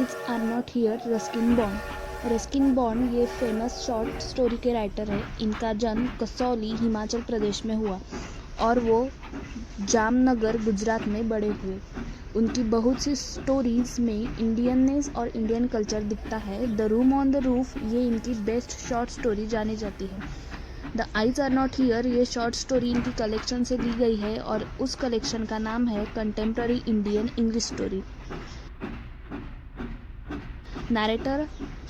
Eyes are not here Ruskin Bond. Ruskin Bond ये famous short story के writer है। इनका जन्म कसौली हिमाचल प्रदेश में हुआ और वो जामनगर गुजरात में बड़े हुए। उनकी बहुत सी स्टोरीज़ में इंडियननेस और इंडियन कल्चर दिखता है। The room on the roof ये इनकी बेस्ट शॉर्ट स्टोरी जानी जाती है। The eyes are not here ये शॉर्ट स्टोरी इनकी कलेक्शन से ली गई है और उस कलेक्शन का नाम है contemporary Indian English story. Narrator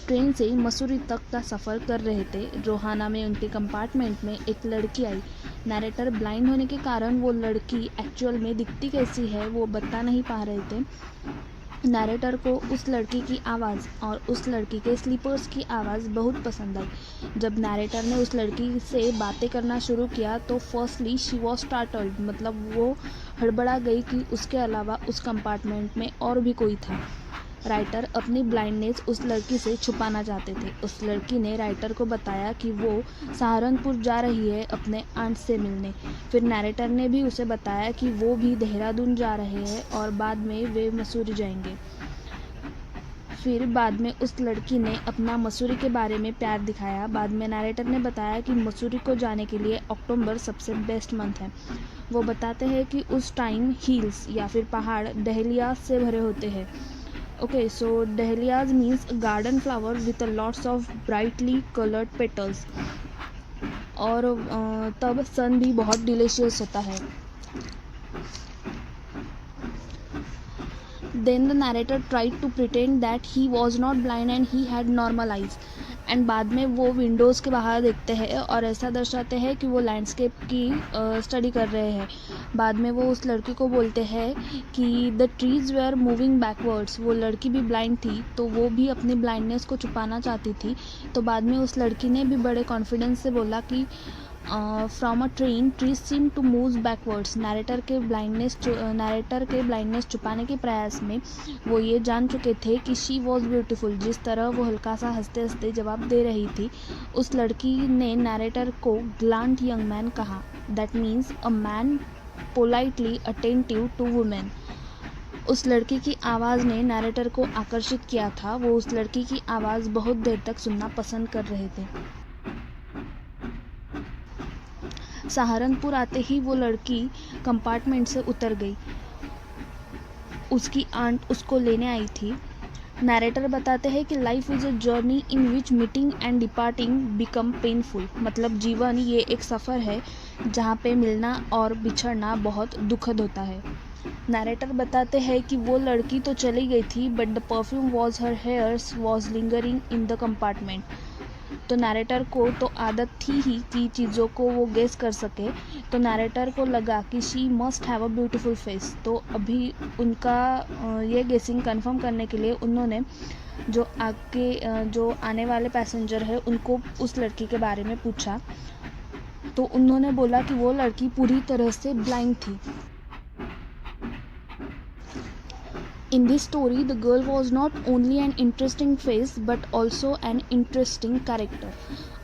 train से मसूरी तक का सफ़र कर रहे थे। रोहाना में उनके कंपार्टमेंट में एक लड़की आई। नरेटर ब्लाइंड होने के कारण वो लड़की एक्चुअल में दिखती कैसी है वो बता नहीं पा रहे थे। नरेटर को उस लड़की की आवाज़ और उस लड़की के स्लीपर्स की आवाज़ बहुत पसंद आई। जब नरेटर ने उस लड़की से बातें करना शुरू किया तो फर्स्टली शी वॉज स्टार्टल्ड, मतलब वो हड़बड़ा गई कि उसके अलावा उस कंपार्टमेंट में और भी कोई था। राइटर अपनी ब्लाइंडनेस उस लड़की से छुपाना चाहते थे। उस लड़की ने राइटर को बताया कि वो सहारनपुर जा रही है अपने आंट से मिलने। फिर नरेटर ने भी उसे बताया कि वो भी देहरादून जा रहे हैं और बाद में वे मसूरी जाएंगे। फिर बाद में उस लड़की ने अपना मसूरी के बारे में प्यार दिखाया। बाद में नरेटर ने बताया कि मसूरी को जाने के लिए अक्टूबर सबसे बेस्ट मंथ है। वो बताते हैं कि उस टाइम हिल्स या फिर पहाड़ डहलियास से भरे होते हैं। Okay, so dahlias means a garden flower with a lots of brightly colored petals। और तब सन भी बहुत डिलीशियस होता है। Then the narrator tried to pretend that he was not blind and he had normal eyes। And बाद में वो Windows के बाहर देखते हैं और ऐसा दर्शाते हैं कि वो लैंडस्केप की स्टडी कर रहे हैं। बाद में वो उस लड़की को बोलते हैं कि the trees were moving backwards. वो लड़की भी ब्लाइंड थी तो वो भी अपनी ब्लाइंडनेस को छुपाना चाहती थी। तो बाद में उस लड़की ने भी बड़े कॉन्फिडेंस से बोला कि from a train trees seem to move backwards. Narrator के ब्लाइंडनेस छुपाने के प्रयास में वो ये जान चुके थे कि शी वॉज ब्यूटीफुल। जिस तरह वो हल्का सा हंसते हंसते जवाब दे रही थी, उस लड़की ने नरेटर को ग्लांट यंग मैन कहा। That means a man politely attentive to women. उस लड़की की आवाज़ ने नरेटर को आकर्षित किया था। वो उस लड़की की आवाज़ बहुत देर तक सुनना पसंद कर रहे थे। सहारनपुर आते ही वो लड़की कंपार्टमेंट से उतर गई। उसकी आंट उसको लेने आई थी। नरेटर बताते हैं कि life is a journey in which meeting and departing become painful. मतलब जीवन ये एक सफ़र है जहाँ पे मिलना और बिछड़ना बहुत दुखद होता है। नरेटर बताते हैं कि वो लड़की तो चली गई थी but the perfume was her hairs was lingering in the compartment. तो नरेटर को तो आदत थी ही कि चीज़ों को वो गेस कर सके। तो नरेटर को लगा कि she must have a beautiful face. तो अभी उनका ये गेसिंग कंफर्म करने के लिए उन्होंने जो आने वाले पैसेंजर है उनको उस लड़की के बारे में पूछा। तो उन्होंने बोला कि वो लड़की पूरी तरह से ब्लाइंड थी। In this story, the girl was not only an interesting face but also an interesting character।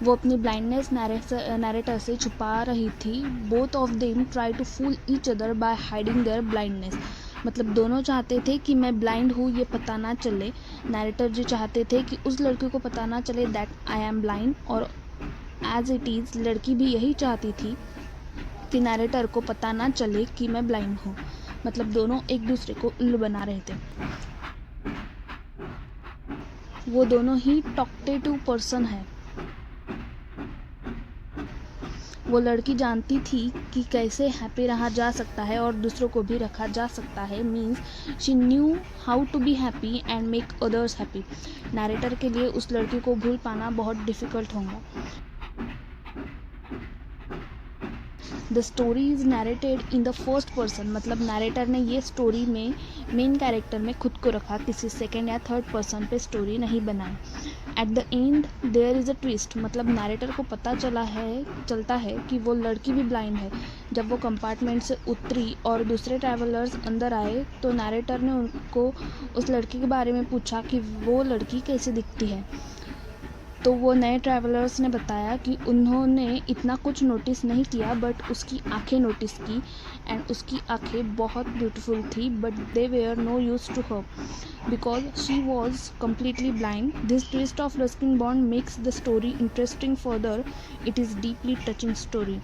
वो अपनी ब्लाइंडनेस नरेटर से छुपा रही थी। Both of them try to fool each other by hiding their blindness। मतलब दोनों चाहते थे कि मैं ब्लाइंड हूँ ये पता ना चले। नरेटर जी चाहते थे कि उस लड़की को पता ना चले दैट आई एम ब्लाइंड, और एज इट इज़ लड़की भी यही चाहती थी कि नरेटर को पता ना चले कि मैं ब्लाइंड हूँ। मतलब दोनों एक दूसरे को उल्लू बना रहे थे। वो दोनों ही टॉकटेटिव पर्सन है। वो लड़की जानती थी कि कैसे हैप्पी रहा जा सकता है और दूसरों को भी रखा जा सकता है। Means she knew how to be happy and make others happy. Narrator के लिए उस लड़की को भूल पाना बहुत डिफ़िकल्ट होगा। The story is narrated in the first person. मतलब नरेटर ने ये स्टोरी में मेन कैरेक्टर में खुद को रखा, किसी सेकेंड या थर्ड पर्सन पे स्टोरी नहीं बनाई। At the end there is a twist. मतलब नरेटर को पता चलता है कि वो लड़की भी ब्लाइंड है। जब वो कंपार्टमेंट से उतरी और दूसरे ट्रैवलर्स अंदर आए तो नरेटर ने उनको उस लड़की के बारे में पूछा कि वो लड़की कैसे दिखती है। तो वो नए ट्रैवलर्स ने बताया कि उन्होंने इतना कुछ नोटिस नहीं किया, बट उसकी आंखें नोटिस की, एंड उसकी आंखें बहुत ब्यूटीफुल थी, but they were no use to her because she was completely blind. This twist of Ruskin Bond makes the story interesting further. It is deeply touching story.